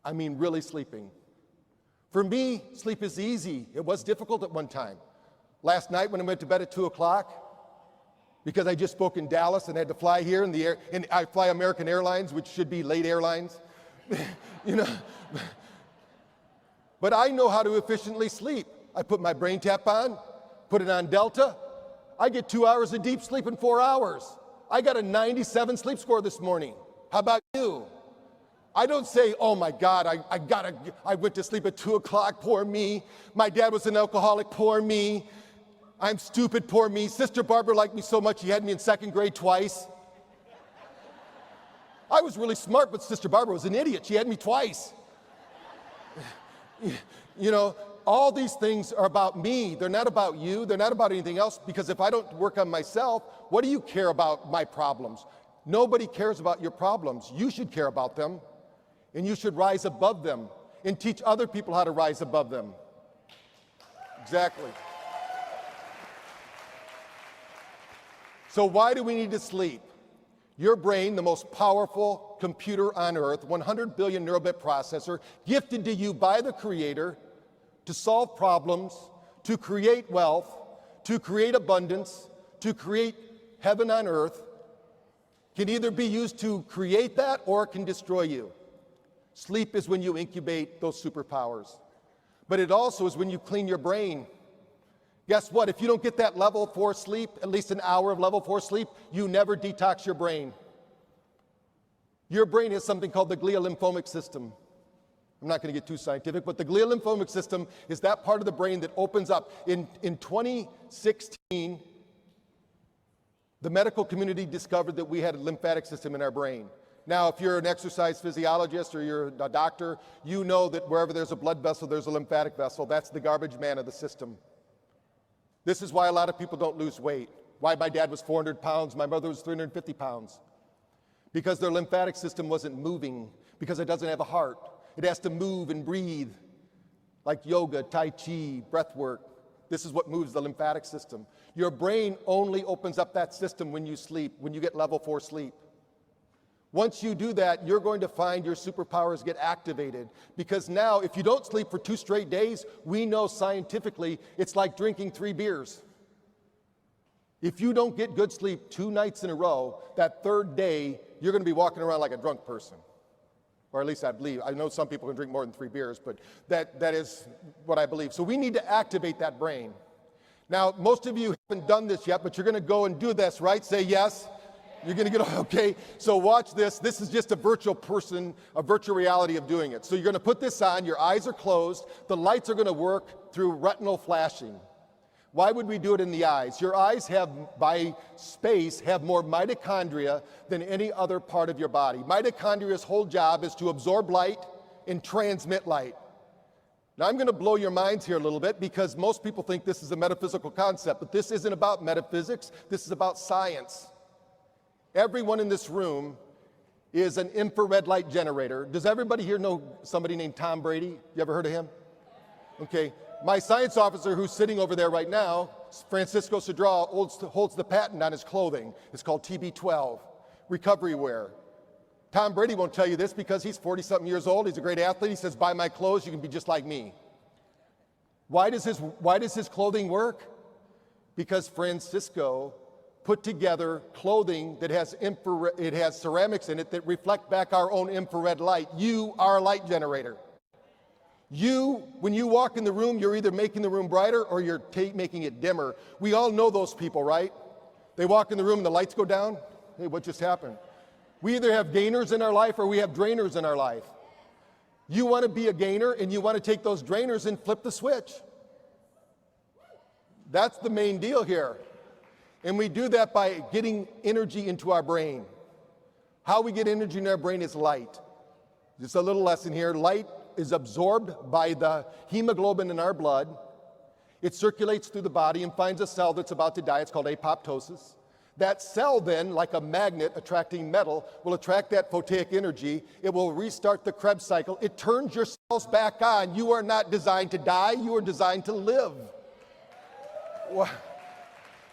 I mean really sleeping. For me, sleep is easy. It was difficult at one time. Last night when I went to bed at 2 o'clock, because I just spoke in Dallas and had to fly here in the air, and I fly American Airlines, which should be late airlines, you know. But I know how to efficiently sleep. I put my BrainTap on, put it on Delta. I get 2 hours of deep sleep in 4 hours. I got a 97 sleep score this morning. How about you? I don't say, oh my God, I went to sleep at 2 o'clock, poor me. My dad was an alcoholic, poor me. I'm stupid, poor me. Sister Barbara liked me so much, she had me in second grade twice. I was really smart, but Sister Barbara was an idiot. She had me twice. You know, all these things are about me. They're not about you. They're not about anything else, because if I don't work on myself, what do you care about my problems? Nobody cares about your problems. You should care about them, and you should rise above them and teach other people how to rise above them. Exactly. So why do we need to sleep? Your brain, the most powerful computer on earth, 100 billion neurobit processor, gifted to you by the Creator to solve problems, to create wealth, to create abundance, to create heaven on earth, can either be used to create that or it can destroy you. Sleep is when you incubate those superpowers. But it also is when you clean your brain. Guess what? If you don't get that level 4 sleep, at least an hour of level 4 sleep, you never detox your brain. Your brain has something called the glial lymphomic system. I'm not going to get too scientific, but the glial lymphomic system is that part of the brain that opens up. In 2016, the medical community discovered that we had a lymphatic system in our brain. Now, if you're an exercise physiologist or you're a doctor, you know that wherever there's a blood vessel, there's a lymphatic vessel. That's the garbage man of the system. This is why a lot of people don't lose weight. Why my dad was 400 pounds, my mother was 350 pounds. Because their lymphatic system wasn't moving, because it doesn't have a heart. It has to move and breathe, like yoga, tai chi, breath work. This is what moves the lymphatic system. Your brain only opens up that system when you sleep, when you get level 4 sleep. Once you do that, you're going to find your superpowers get activated. Because now, if you don't sleep for 2 straight days, we know scientifically it's like drinking 3 beers. If you don't get good sleep 2 nights in a row, that 3rd day, you're going to be walking around like a drunk person. Or at least I believe. I know some people can drink more than 3 beers, but that is what I believe. So we need to activate that brain. Now, most of you haven't done this yet, but you're going to go and do this, right? Say yes. You're going to get, okay, so watch this. This is just a virtual reality of doing it. So you're going to put this on, your eyes are closed, the lights are going to work through retinal flashing. Why would we do it in the eyes? Your eyes have, by space, have more mitochondria than any other part of your body. Mitochondria's whole job is to absorb light and transmit light. Now I'm going to blow your minds here a little bit because most people think this is a metaphysical concept, but this isn't about metaphysics, this is about science. Everyone in this room is an infrared light generator. Does everybody here know somebody named Tom Brady? You ever heard of him? Okay. My science officer who's sitting over there right now, Francisco Cedral, holds the patent on his clothing. It's called TB12, recovery wear. Tom Brady won't tell you this because he's 40-something years old. He's a great athlete. He says, buy my clothes, you can be just like me. Why does his clothing work? Because Francisco put together clothing that has it has ceramics in it that reflect back our own infrared light. You are a light generator. When you walk in the room, you're either making the room brighter or you're making it dimmer. We all know those people, right? They walk in the room and the lights go down. Hey, what just happened? We either have gainers in our life or we have drainers in our life. You want to be a gainer and you want to take those drainers and flip the switch. That's the main deal here. And we do that by getting energy into our brain. How we get energy in our brain is light. Just a little lesson here. Light is absorbed by the hemoglobin in our blood. It circulates through the body and finds a cell that's about to die. It's called apoptosis. That cell then, like a magnet attracting metal, will attract that photic energy. It will restart the Krebs cycle. It turns your cells back on. You are not designed to die. You are designed to live.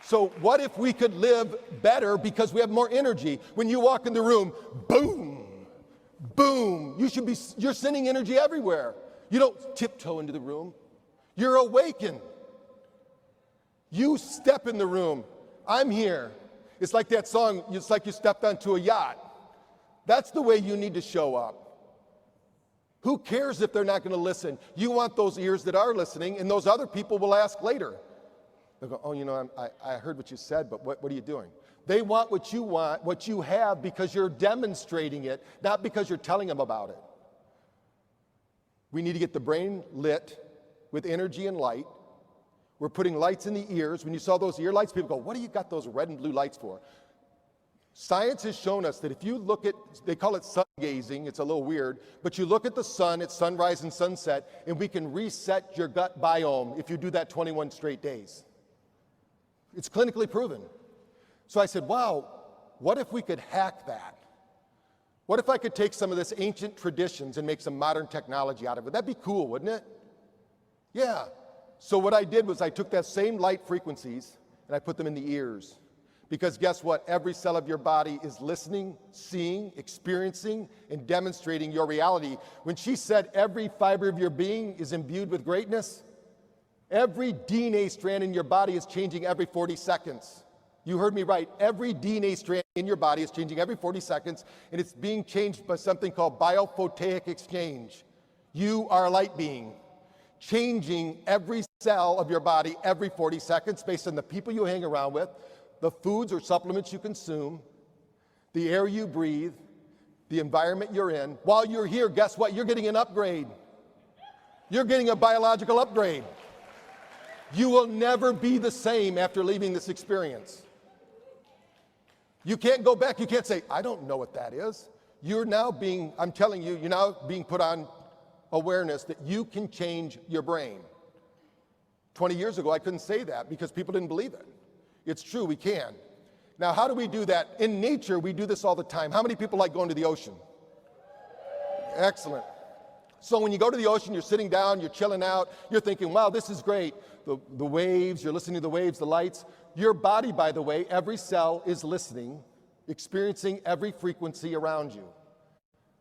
So what if we could live better because we have more energy? When you walk in the room, boom, Boom. You're sending energy everywhere. You don't tiptoe into the room. You're awakened. You step in the room. I'm here. It's like that song, it's like you stepped onto a yacht. That's the way you need to show up. Who cares if they're not going to listen? You want those ears that are listening, and those other people will ask later. They'll go, oh, you know, I heard what you said, but what are you doing? They want, what you have, because you're demonstrating it, not because you're telling them about it. We need to get the brain lit with energy and light. We're putting lights in the ears. When you saw those ear lights, people go, what do you got those red and blue lights for? Science has shown us that if you look at, they call it sun gazing, it's a little weird, but you look at the sun at sunrise and sunset, and we can reset your gut biome if you do that 21 straight days. It's clinically proven. So I said, wow, what if we could hack that? What if I could take some of this ancient traditions and make some modern technology out of it? That'd be cool, wouldn't it? Yeah. So what I did was I took that same light frequencies and I put them in the ears. Because guess what? Every cell of your body is listening, seeing, experiencing, and demonstrating your reality. When she said every fiber of your being is imbued with greatness, every DNA strand in your body is changing every 40 seconds. You heard me right. Every DNA strand in your body is changing every 40 seconds, and it's being changed by something called biophotic exchange. You are a light being, changing every cell of your body every 40 seconds based on the people you hang around with, the foods or supplements you consume, the air you breathe, the environment you're in. While you're here, guess what? You're getting an upgrade. You're getting a biological upgrade. You will never be the same after leaving this experience. You can't go back. You can't say, I don't know what that is. You're now being, I'm telling you, you're now being put on awareness that you can change your brain. 20 years ago, I couldn't say that because people didn't believe it. It's true, we can. Now, how do we do that? In nature, we do this all the time. How many people like going to the ocean? Excellent. So when you go to the ocean, you're sitting down, you're chilling out, you're thinking, wow, this is great. The waves, you're listening to the waves, the lights. Your body, by the way, every cell is listening, experiencing every frequency around you.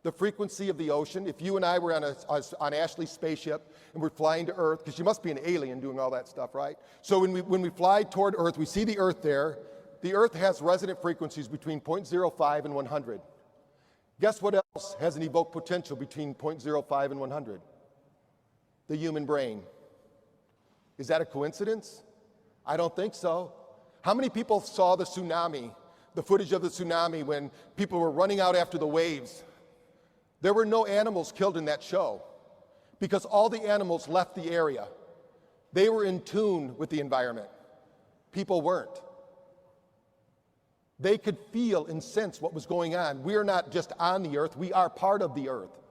The frequency of the ocean, if you and I were on Ashley's spaceship and we're flying to Earth, because you must be an alien doing all that stuff, right? So when we fly toward Earth, we see the Earth there. The Earth has resonant frequencies between 0.05 and 100. Guess what else has an evoked potential between 0.05 and 100? The human brain. Is that a coincidence? I don't think so. How many people saw the tsunami, the footage of the tsunami when people were running out after the waves? There were no animals killed in that show because all the animals left the area. They were in tune with the environment. People weren't. They could feel and sense what was going on. We are not just on the earth, we are part of the earth.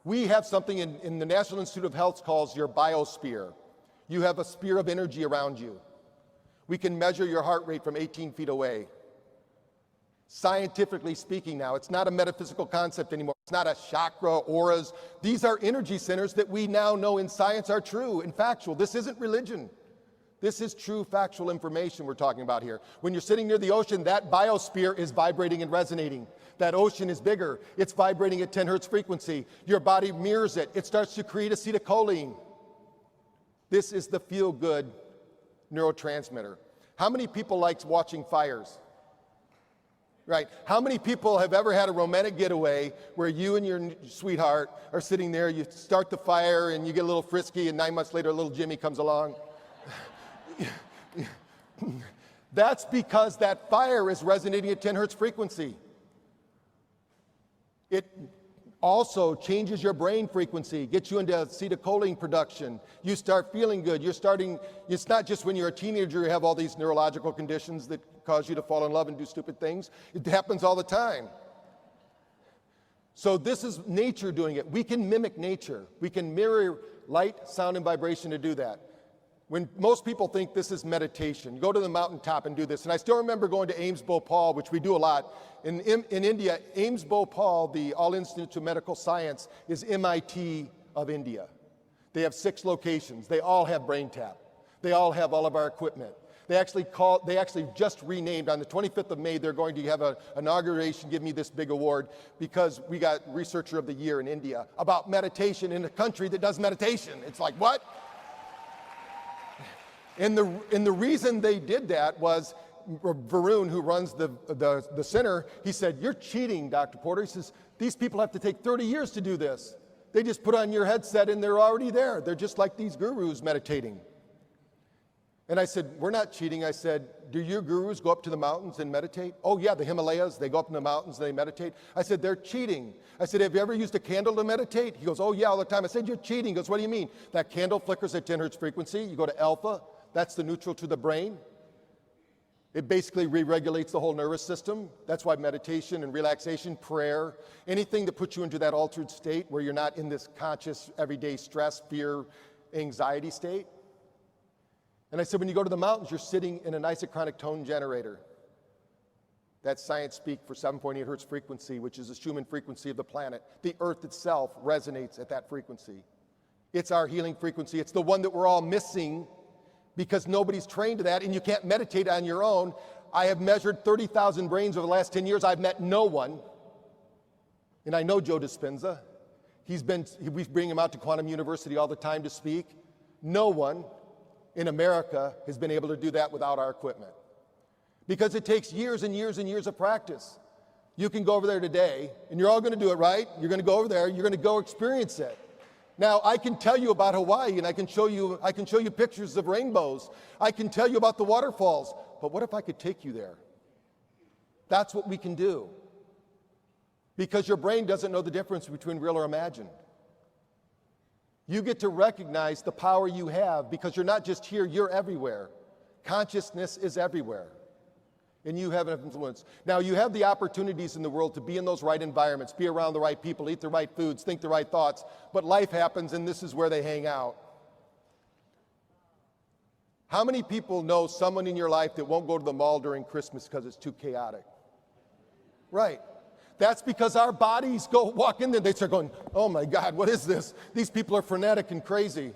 We have something in the National Institute of Health calls your biosphere. You have a sphere of energy around you. We can measure your heart rate from 18 feet away. Scientifically speaking now, it's not a metaphysical concept anymore. It's not a chakra, auras. These are energy centers that we now know in science are true and factual. This isn't religion. This is true factual information we're talking about here. When you're sitting near the ocean, that biosphere is vibrating and resonating. That ocean is bigger. It's vibrating at 10 hertz frequency. Your body mirrors it. It starts to create acetylcholine. This is the feel-good neurotransmitter. How many people like watching fires? Right. How many people have ever had a romantic getaway where you and your sweetheart are sitting there, you start the fire and you get a little frisky and 9 months later little Jimmy comes along? That's because that fire is resonating at 10 hertz frequency. It also changes your brain frequency, gets you into acetylcholine production. You start feeling good. It's not just when you're a teenager you have all these neurological conditions that cause you to fall in love and do stupid things. It happens all the time. So this is nature doing it. We can mimic nature. We can mirror light, sound, and vibration to do that. When most people think this is meditation, go to the mountaintop and do this. And I still remember going to Ames Bhopal, which we do a lot. In India, Ames Bhopal, the All Institute of Medical Science, is MIT of India. They have 6 locations. They all have BrainTap. They all have all of our equipment. They actually just renamed, on the 25th of May, they're going to have an inauguration, give me this big award, because we got Researcher of the Year in India about meditation in a country that does meditation. It's like, what? And the reason they did that was Varun, who runs the center, he said, "You're cheating, Dr. Porter." He says, "These people have to take 30 years to do this. They just put on your headset and they're already there. They're just like these gurus meditating." And I said, "We're not cheating." I said, "Do your gurus go up to the mountains and meditate?" "Oh yeah, the Himalayas, they go up in the mountains and they meditate." I said, "They're cheating." I said, "Have you ever used a candle to meditate?" He goes, "Oh yeah, all the time." I said, "You're cheating." He goes, "What do you mean?" "That candle flickers at 10 hertz frequency. You go to alpha, that's the neutral to the brain. It basically re-regulates the whole nervous system. That's why meditation and relaxation, prayer, anything that puts you into that altered state where you're not in this conscious, everyday stress, fear, anxiety state." And I said, when you go to the mountains, you're sitting in an isochronic tone generator. That's science speak for 7.8 hertz frequency, which is the Schumann frequency of the planet. The earth itself resonates at that frequency. It's our healing frequency. It's the one that we're all missing because nobody's trained to that, and you can't meditate on your own. I have measured 30,000 brains over the last 10 years. I've met no one, and I know Joe Dispenza. We bring him out to Quantum University all the time to speak. No one in America has been able to do that without our equipment, because it takes years and years and years of practice. You can go over there today, and you're all going to do it, right? You're going to go over there, you're going to go experience it. Now, I can tell you about Hawaii, and I can show you pictures of rainbows. I can tell you about the waterfalls, but what if I could take you there? That's what we can do, because your brain doesn't know the difference between real or imagined. You get to recognize the power you have, because you're not just here, you're everywhere. Consciousness is everywhere, and you have an influence. Now, you have the opportunities in the world to be in those right environments, be around the right people, eat the right foods, think the right thoughts, but life happens, and this is where they hang out. How many people know someone in your life that won't go to the mall during Christmas because it's too chaotic? Right. That's because our bodies walk in there, they start going, "Oh my God, what is this? These people are frenetic and crazy."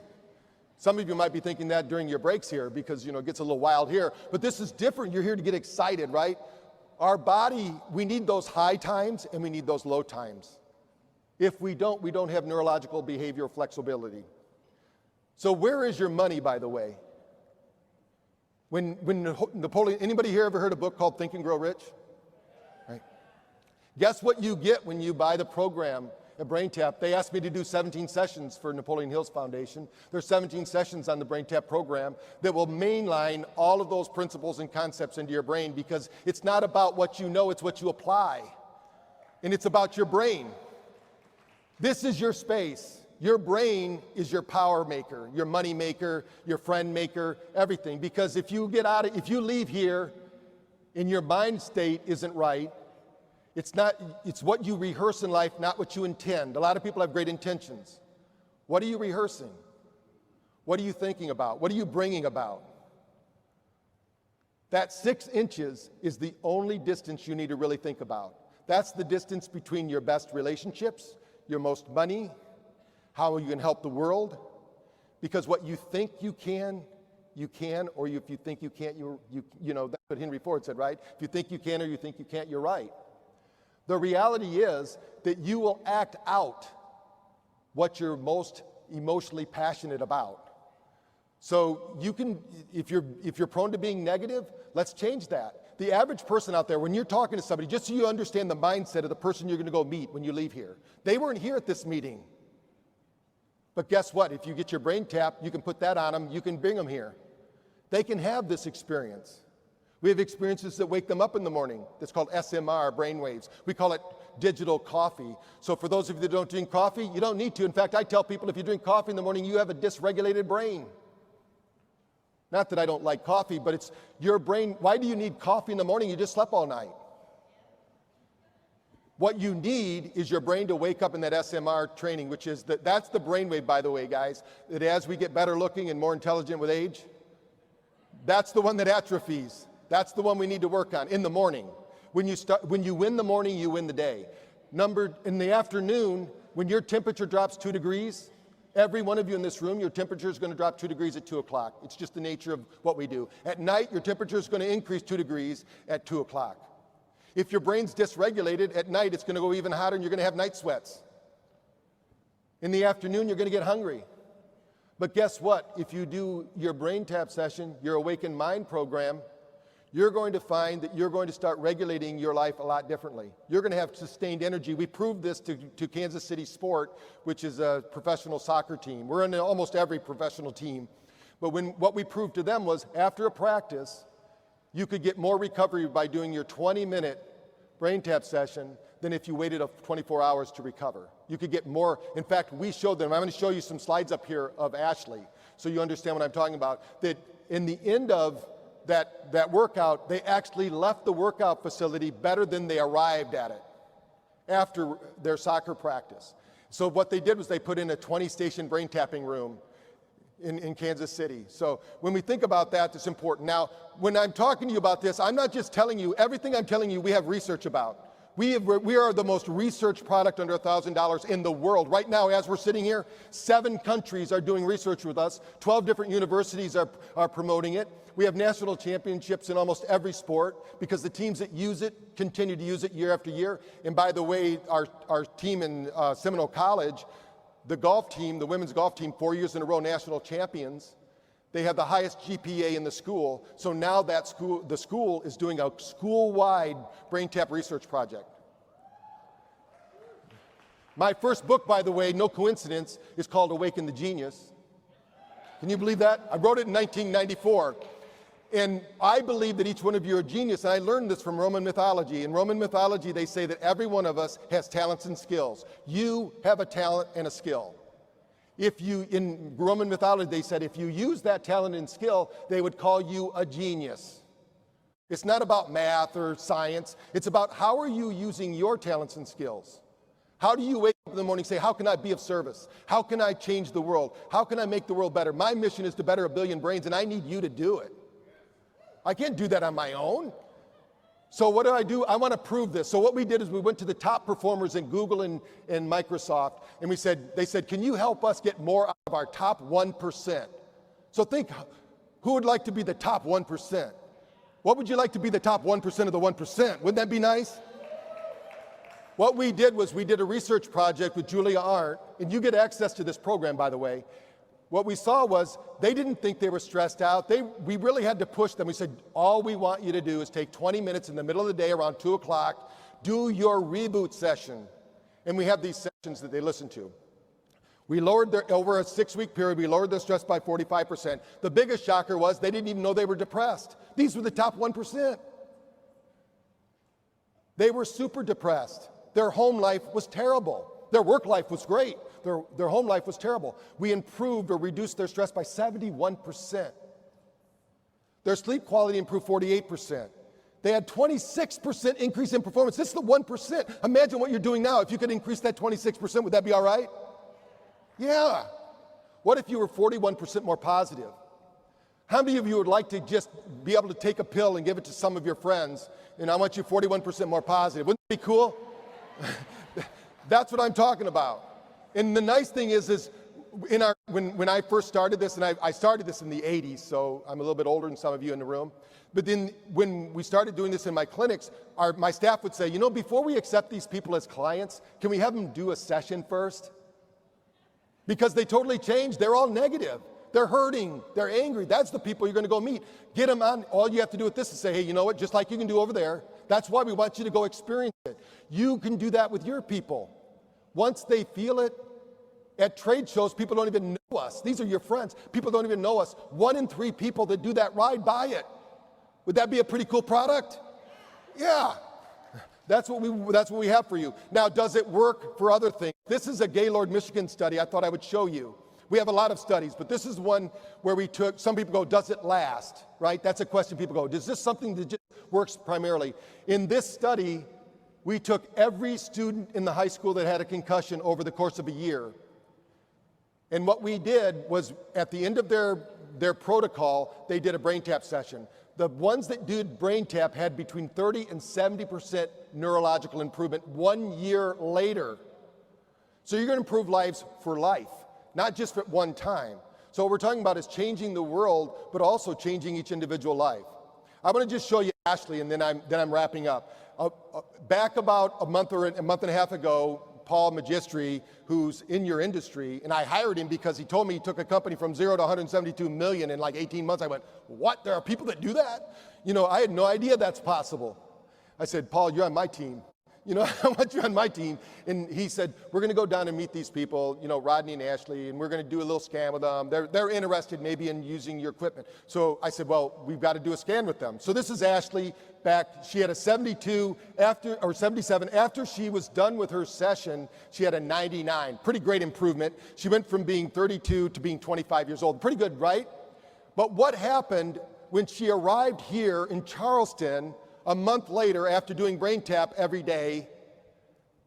Some of you might be thinking that during your breaks here, because it gets a little wild here, but this is different. You're here to get excited, right? Our body, we need those high times and we need those low times. If we don't have neurological behavioral flexibility. So where is your money, by the way? When Napoleon, anybody here ever heard a book called Think and Grow Rich? Right. Guess what you get when you buy the program at BrainTap? They asked me to do 17 sessions for Napoleon Hill's Foundation. There's 17 sessions on the BrainTap program that will mainline all of those principles and concepts into your brain, because it's not about what you know, it's what you apply. And it's about your brain. This is your space. Your brain is your power maker, your money maker, your friend maker, everything. Because if you leave here and your mind state isn't right, it's what you rehearse in life, not what you intend. A lot of people have great intentions. What are you rehearsing? What are you thinking about? What are you bringing about? That 6 inches is the only distance you need to really think about. That's the distance between your best relationships, your most money, how you can help the world. Because what you think you can, or if you think you can't, that's what Henry Ford said, right? If you think you can or you think you can't, you're right. The reality is that you will act out what you're most emotionally passionate about. So you can, if you're prone to being negative, let's change that. The average person out there, when you're talking to somebody, just so you understand the mindset of the person you're going to go meet when you leave here. They weren't here at this meeting. But guess what? If you get your BrainTap, you can put that on them, you can bring them here. They can have this experience. We have experiences that wake them up in the morning. That's called SMR, brainwaves. We call it digital coffee. So for those of you that don't drink coffee, you don't need to. In fact, I tell people, if you drink coffee in the morning, you have a dysregulated brain. Not that I don't like coffee, but it's your brain. Why do you need coffee in the morning? You just slept all night. What you need is your brain to wake up in that SMR training, which is that's the brainwave, by the way, guys, that as we get better looking and more intelligent with age, that's the one that atrophies. That's the one we need to work on in the morning. When you win the morning, you win the day. In the afternoon, when your temperature drops 2 degrees, Every one of you in this room, your temperature is going to drop 2 degrees at 2 o'clock. It's just the nature of what we do. At night, your temperature is going to increase 2 degrees at 2 o'clock. If your brain's dysregulated, at night it's going to go even hotter and you're going to have night sweats. In the afternoon, you're going to get hungry. But guess what? If you do your BrainTap session, your Awakened Mind program, you're going to find that you're going to start regulating your life a lot differently. You're going to have sustained energy. We proved this to Kansas City Sport, which is a professional soccer team. We're in almost every professional team. But what we proved to them was after a practice, you could get more recovery by doing your 20-minute BrainTap session than if you waited 24 hours to recover. You could get more. In fact, we showed them. I'm going to show you some slides up here of Ashley so you understand what I'm talking about. That in the end of that workout, they actually left the workout facility better than they arrived at it after their soccer practice. So what they did was they put in a 20-station brain tapping room in Kansas City. So when we think about that, it's important. Now, when I'm talking to you about this, I'm not just telling you, everything I'm telling you we have research about. We are the most researched product under $1,000 in the world. Right now, as we're sitting here, 7 countries are doing research with us. 12 different universities are promoting it. We have national championships in almost every sport because the teams that use it continue to use it year after year. And by the way, our team in Seminole College, the golf team, the women's golf team, 4 years in a row national champions. They have the highest GPA in the school. So now the school is doing a school-wide BrainTap research project. My first book, by the way, no coincidence, is called Awaken the Genius. Can you believe that? I wrote it in 1994. And I believe that each one of you are a genius. And I learned this from Roman mythology. In Roman mythology, they say that every one of us has talents and skills. You have a talent and a skill. In Roman mythology, they said if you use that talent and skill, they would call you a genius. It's not about math or science. It's about how are you using your talents and skills? How do you wake up in the morning and say, how can I be of service? How can I change the world? How can I make the world better? My mission is to better 1 billion brains, and I need you to do it. I can't do that on my own. So what do? I want to prove this. So what we did is we went to the top performers in Google and Microsoft, and they said, can you help us get more out of our top 1%? So think, who would like to be the top 1%? What would you like to be the top 1% of the 1%? Wouldn't that be nice? What we did was we did a research project with Julia Arndt, and you get access to this program, by the way. What we saw was they didn't think they were stressed out. We really had to push them. We said, all we want you to do is take 20 minutes in the middle of the day around 2 o'clock, do your reboot session. And we have these sessions that they listen to. We lowered over a 6-week period, we lowered their stress by 45%. The biggest shocker was they didn't even know they were depressed. These were the top 1%. They were super depressed. Their home life was terrible. Their work life was great. Their home life was terrible. We improved or reduced their stress by 71%. Their sleep quality improved 48%. They had 26% increase in performance. This is the 1%. Imagine what you're doing now. If you could increase that 26%, would that be all right? Yeah. What if you were 41% more positive? How many of you would like to just be able to take a pill and give it to some of your friends, and I want you 41% more positive? Wouldn't that be cool? That's what I'm talking about. And the nice thing is when I first started this, and I started this in the 80s, so I'm a little bit older than some of you in the room, but then when we started doing this in my clinics, my staff would say, before we accept these people as clients, can we have them do a session first? Because they totally changed. They're all negative. They're hurting. They're angry. That's the people you're going to go meet. Get them on. All you have to do with this is say, hey, you know what? Just like you can do over there. That's why we want you to go experience it. You can do that with your people. Once they feel it, at trade shows, people don't even know us. These are your friends. People don't even know us. 1 in 3 people that do that ride buy it. Would that be a pretty cool product? Yeah. That's what we have for you. Now, does it work for other things? This is a Gaylord, Michigan study I thought I would show you. We have a lot of studies, but this is one where some people go, does it last, right? That's a question people go, is this something that just works primarily? In this study, we took every student in the high school that had a concussion over the course of a year. And what we did was at the end of their protocol, they did a BrainTap session. The ones that did BrainTap had between 30 and 70% neurological improvement 1 year later. So you're going to improve lives for life. not just at one time. So what we're talking about is changing the world, but also changing each individual life. I'm going to just show you Ashley, and then I'm wrapping up. Back about a month and a half ago, Paul Magistri, who's in your industry, and I hired him because he told me he took a company from 0 to 172 million in like 18 months. I went, what? There are people that do that? You know, I had no idea that's possible. I said, Paul, you're on my team. You know, I want you on my team. And he said, we're going to go down and meet these people, you know, Rodney and Ashley, and we're going to do a little scan with them. They're interested maybe in using your equipment. So I said, well, we've got to do a scan with them. So this is Ashley back. She had a 72 after, or 77. After she was done with her session, she had a 99. Pretty great improvement. She went from being 32 to being 25 years old. Pretty good, right? But what happened when she arrived here in Charleston a month later, after doing BrainTap every day,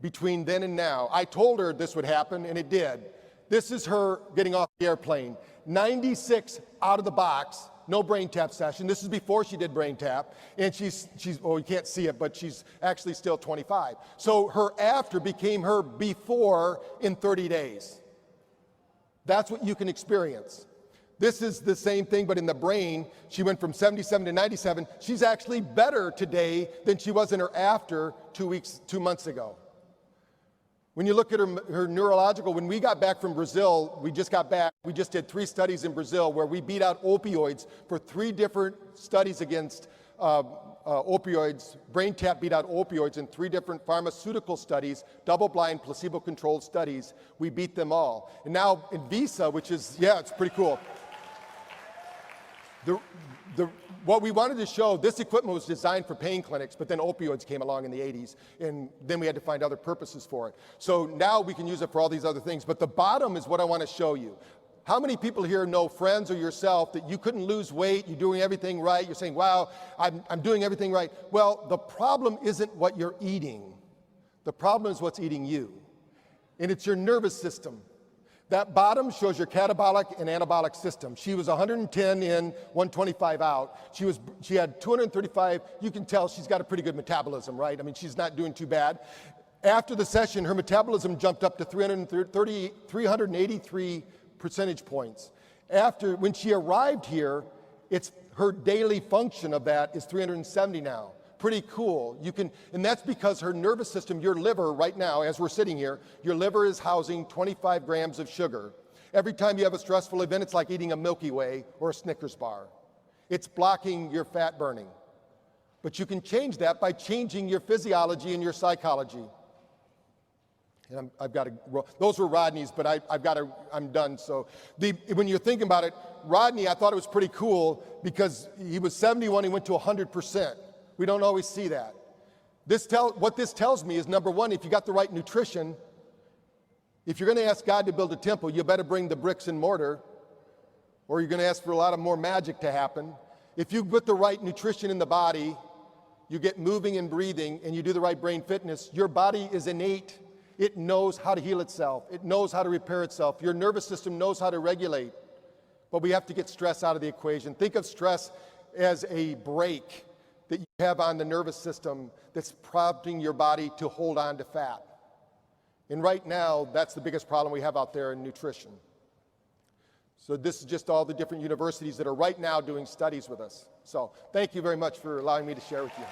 between then and now? I told her this would happen, and it did. This is her getting off the airplane. 96 out of the box, no BrainTap session. This is before she did BrainTap, and she's well, you can't see it, but she's actually still 25. So her after became her before in 30 days. That's what you can experience. This is the same thing, but in the brain. She went from 77 to 97. She's actually better today than she was in her after 2 months ago. When you look at her neurological, when we got back from Brazil, we just got back, we just did 3 studies in Brazil where we beat out opioids for 3 different studies against opioids. BrainTap beat out opioids in 3 different pharmaceutical studies, double-blind, placebo-controlled studies. We beat them all. And now in Visa, which is, yeah, it's pretty cool. What we wanted to show, this equipment was designed for pain clinics, but then opioids came along in the 80s, and then we had to find other purposes for it. So now we can use it for all these other things. But the bottom is what I want to show you. How many people here know, friends or yourself, that you couldn't lose weight, you're doing everything right, you're saying, wow, I'm doing everything right. Well, the problem isn't what you're eating. The problem is what's eating you. And it's your nervous system. That bottom shows your catabolic and anabolic system. She was 110 in, 125 out. She had 235. You can tell she's got a pretty good metabolism, right? I mean, she's not doing too bad. After the session, her metabolism jumped up to 383 percentage points. When she arrived here, her daily function of that is 370 now. Pretty cool. And that's because her nervous system, your liver right now, as we're sitting here, your liver is housing 25 grams of sugar. Every time you have a stressful event, it's like eating a Milky Way or a Snickers bar. It's blocking your fat burning. But you can change that by changing your physiology and your psychology. And those were Rodney's, but I'm done. So when you're thinking about it, Rodney, I thought it was pretty cool because he was 71, he went to 100%. We don't always see that. What this tells me is, number one, if you got the right nutrition, if you're going to ask God to build a temple, you better bring the bricks and mortar, or you're going to ask for a lot of more magic to happen. If you put the right nutrition in the body, you get moving and breathing, and you do the right brain fitness, your body is innate. It knows how to heal itself. It knows how to repair itself. Your nervous system knows how to regulate. But we have to get stress out of the equation. Think of stress as a brake that you have on the nervous system that's prompting your body to hold on to fat. And right now, that's the biggest problem we have out there in nutrition. So this is just all the different universities that are right now doing studies with us. So thank you very much for allowing me to share with you.